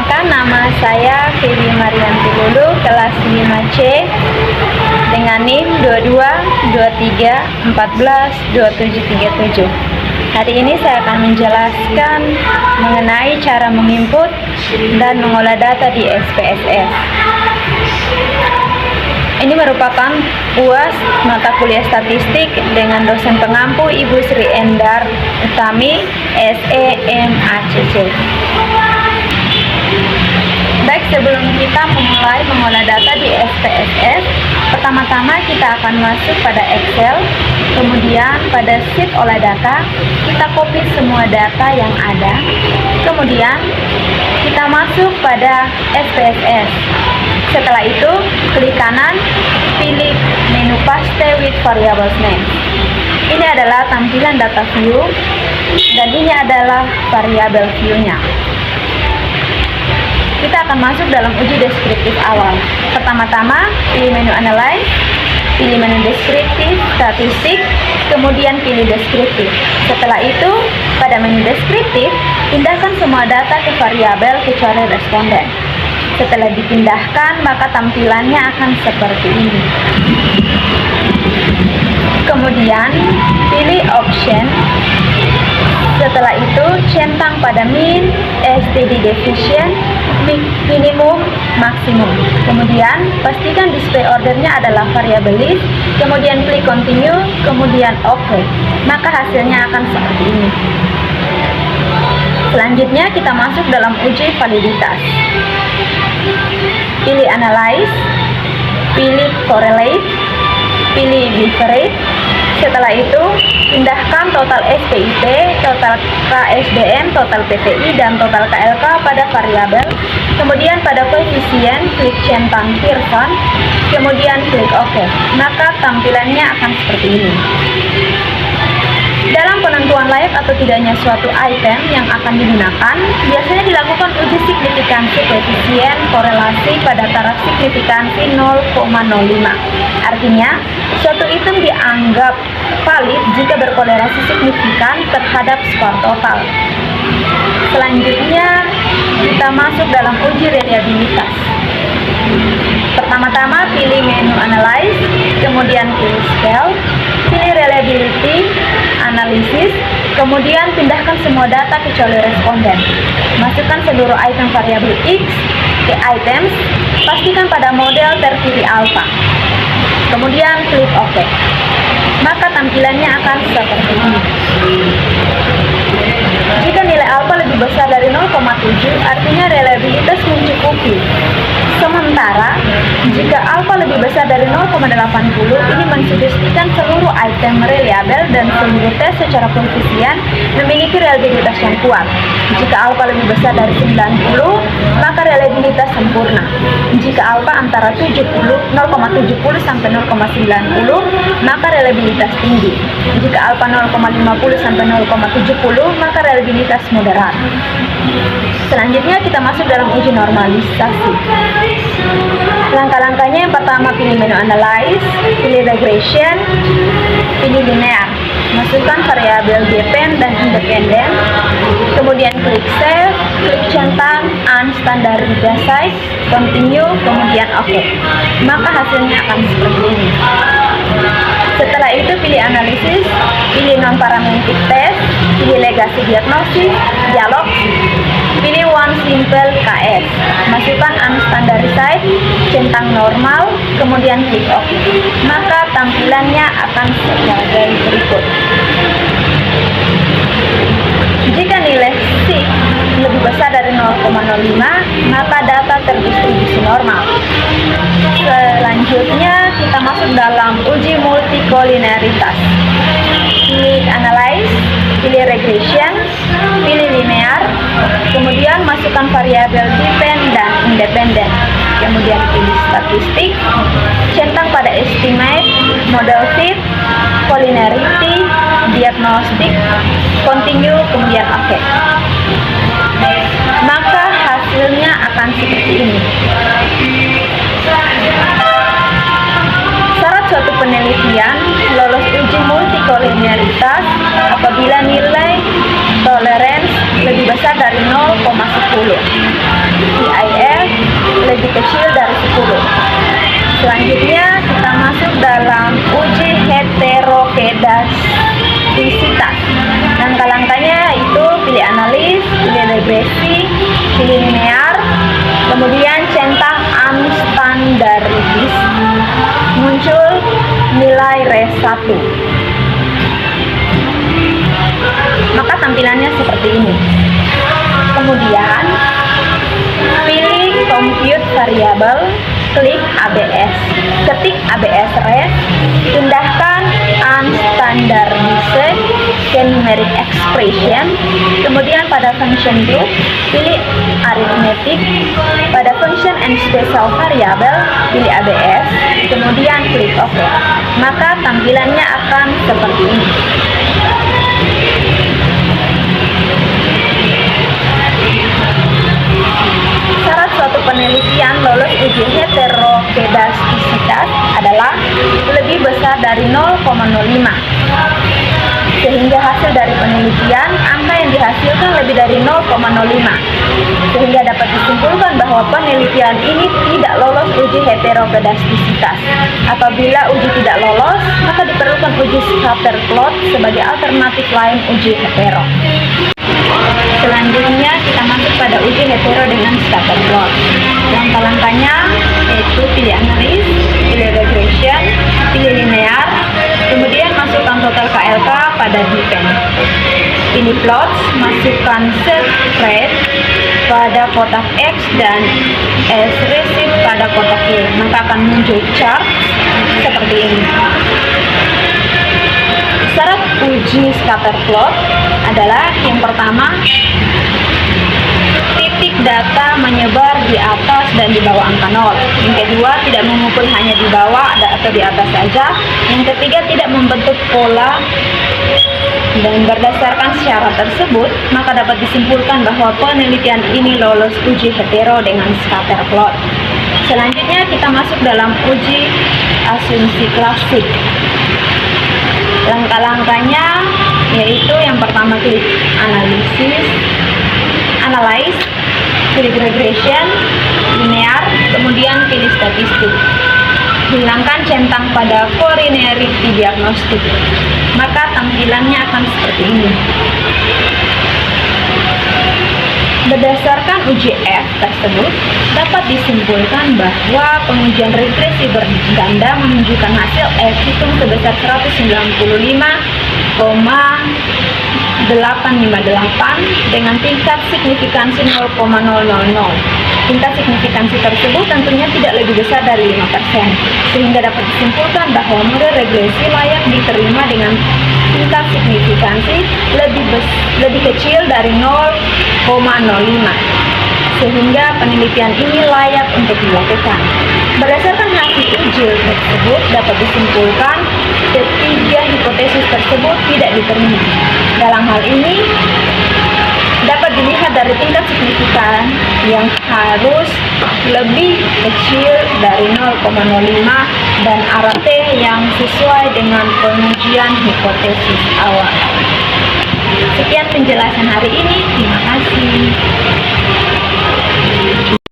Perkenalkan, nama saya Feby Marianti Lulu, kelas 5C dengan NIM 2223142737. Hari ini saya akan menjelaskan mengenai cara menginput dan mengolah data di SPSS. Ini merupakan UAS mata kuliah statistik dengan dosen pengampu Ibu Sri Endar Utami, SEMACC. Baik, sebelum kita memulai mengolah data di SPSS, pertama-tama kita akan masuk pada Excel, kemudian pada sheet olah data, kita copy semua data yang ada, kemudian kita masuk pada SPSS. Setelah itu, klik kanan, pilih menu paste with variables name. Ini adalah tampilan data view, dan ini adalah variabel view-nya. Kita akan masuk dalam uji deskriptif awal. Pertama-tama, pilih menu Analyze, pilih menu Deskriptif, Statistik, kemudian pilih Deskriptif. Setelah itu, pada menu Deskriptif, pindahkan semua data ke variabel kecuali responden. Setelah dipindahkan, maka tampilannya akan seperti ini. Kemudian, pilih Option. Setelah itu, centang pada min, std deficient, minimum, maksimum. Kemudian, pastikan display ordernya adalah variabel list, kemudian klik continue, kemudian OK. Maka hasilnya akan seperti ini. Selanjutnya, kita masuk dalam uji validitas. Pilih Analyze, pilih Correlate, pilih Bifurcate. Setelah itu, pindahkan total SPIT, total KSDM, total PTI, dan total KLK pada variabel. Kemudian pada koefisien, klik centang Pearson, kemudian klik OK. Maka tampilannya akan seperti ini. Dalam penentuan layak atau tidaknya suatu item yang akan digunakan, biasanya dilakukan uji signifikansi koefisien korelasi pada taraf signifikansi 0,05. Artinya, suatu item dianggap valid jika berkorelasi signifikan terhadap skor total. Selanjutnya, kita masuk dalam uji reliabilitas. Pertama-tama pilih menu Analyze, kemudian pilih Scale, pilih Reliability, Analisis, kemudian pindahkan semua data kecuali responden. Masukkan seluruh item variabel X ke items, pastikan pada model terpilih alpha. Kemudian klik OK. Maka tampilannya akan seperti ini. Jika nilai alpha lebih besar dari 0,7, artinya reliabilitas mencukupi. Sementara, jika alpha lebih besar dari 0,80, ini mensugestikan seluruh item reliabel dan seluruh tes secara koefisien memiliki reliabilitas yang kuat. Jika alpha lebih besar dari 90, maka reliabilitas sempurna. Jika alpha antara 0,70 sampai 0,90, maka reliabilitas tinggi. Jika alpha 0,50 sampai 0,70, maka reliabilitas moderat. Selanjutnya kita masuk dalam uji normalisasi. Langkah-langkahnya, yang pertama pilih menu Analyze, pilih Regression, pilih Linear. Masukkan variabel depend dan independen, kemudian klik Save, klik centang Unstandardized, Continue, kemudian OK. Maka hasilnya akan seperti ini. Setelah itu pilih Analisis, pilih Non-Parametric Test, pilih Legacy Diagnosis, Dialog, pilih One Simple KS. Masukkan Unstandardized, centang Normal, kemudian klik OK. Maka tampilannya akan sebagai berikut. Jika nilai SIG lebih besar dari 0,05, maka data terdistribusi normal. Selanjutnya kita masuk dalam uji multikolinearitas. Pilih Analyze, pilih Regression, pilih Linear, kemudian masukkan variabel depend dan independen, kemudian pilih Statistik, centang pada Estimate, Model Fit, Collinearity, Diagnostic, Continue, kemudian OK. Maka hasilnya akan seperti ini. Syarat suatu penelitian lolos uji multikolinearitas apabila nilai tolerance lebih besar dari 0,10. lebih kecil dari 10. Selanjutnya kita masuk dalam uji heterokedastisitas. Langkah-langkahnya itu pilih analis, pilih regresi, pilih linear, kemudian centang unstandardis, muncul nilai res 1. Maka tampilannya seperti ini. Kemudian pilih compute variable, klik ABS, ketik ABS res, pindahkan unstandardized ke numeric expression, kemudian pada function group pilih arithmetic, pada function and special variable pilih ABS, kemudian klik OK. Maka tampilannya akan seperti ini. Syarat suatu penelitian lolos uji heterokedastisitas adalah lebih besar dari 0,05, sehingga hasil dari penelitian angka yang dihasilkan lebih dari 0,05, sehingga dapat disimpulkan bahwa penelitian ini tidak lolos uji heterokedastisitas. Apabila uji tidak lolos, maka diperlukan uji scatter plot sebagai alternatif lain uji hetero. Selanjutnya kita masuk pada uji hetero dengan scatter plot. Langkah-langkahnya yaitu pilih analis, pilih regression, pilih linear, kemudian masukkan total KLK pada depend. Pilih plots, masukkan set rate pada kotak X dan S receive pada kotak Y. Maka akan muncul chart seperti ini. Syarat uji scatter plot adalah yang pertama, titik data menyebar di atas dan di bawah angka 0. Yang kedua, tidak mengumpul hanya di bawah atau di atas saja. Yang ketiga, tidak membentuk pola. Dan berdasarkan syarat tersebut, maka dapat disimpulkan bahwa penelitian ini lolos uji hetero dengan scatter plot. Selanjutnya kita masuk dalam uji asumsi klasik. Langkah-langkahnya yaitu yang pertama klik analyze, klik regression, linear, kemudian pilih statistik. Hilangkan centang pada corinearity diagnostik. Maka tampilannya akan seperti ini. Berdasarkan uji F tersebut, dapat disimpulkan bahwa pengujian regresi berganda menunjukkan hasil F hitung sebesar 190,858 dengan tingkat signifikansi 0,000. Tingkat signifikansi tersebut tentunya tidak lebih besar dari 5%, sehingga dapat disimpulkan bahwa model regresi layak diterima dengan tingkat signifikansi lebih kecil dari 0,05, sehingga penelitian ini layak untuk dilakukan. Berdasarkan hasil uji tersebut, dapat disimpulkan ketiga hipotesis tersebut tidak diterima. Dalam hal ini, dapat dilihat dari tingkat signifikan yang harus lebih kecil dari 0,05 dan RT yang sesuai dengan pengujian hipotesis awal. Sekian penjelasan hari ini. Terima kasih.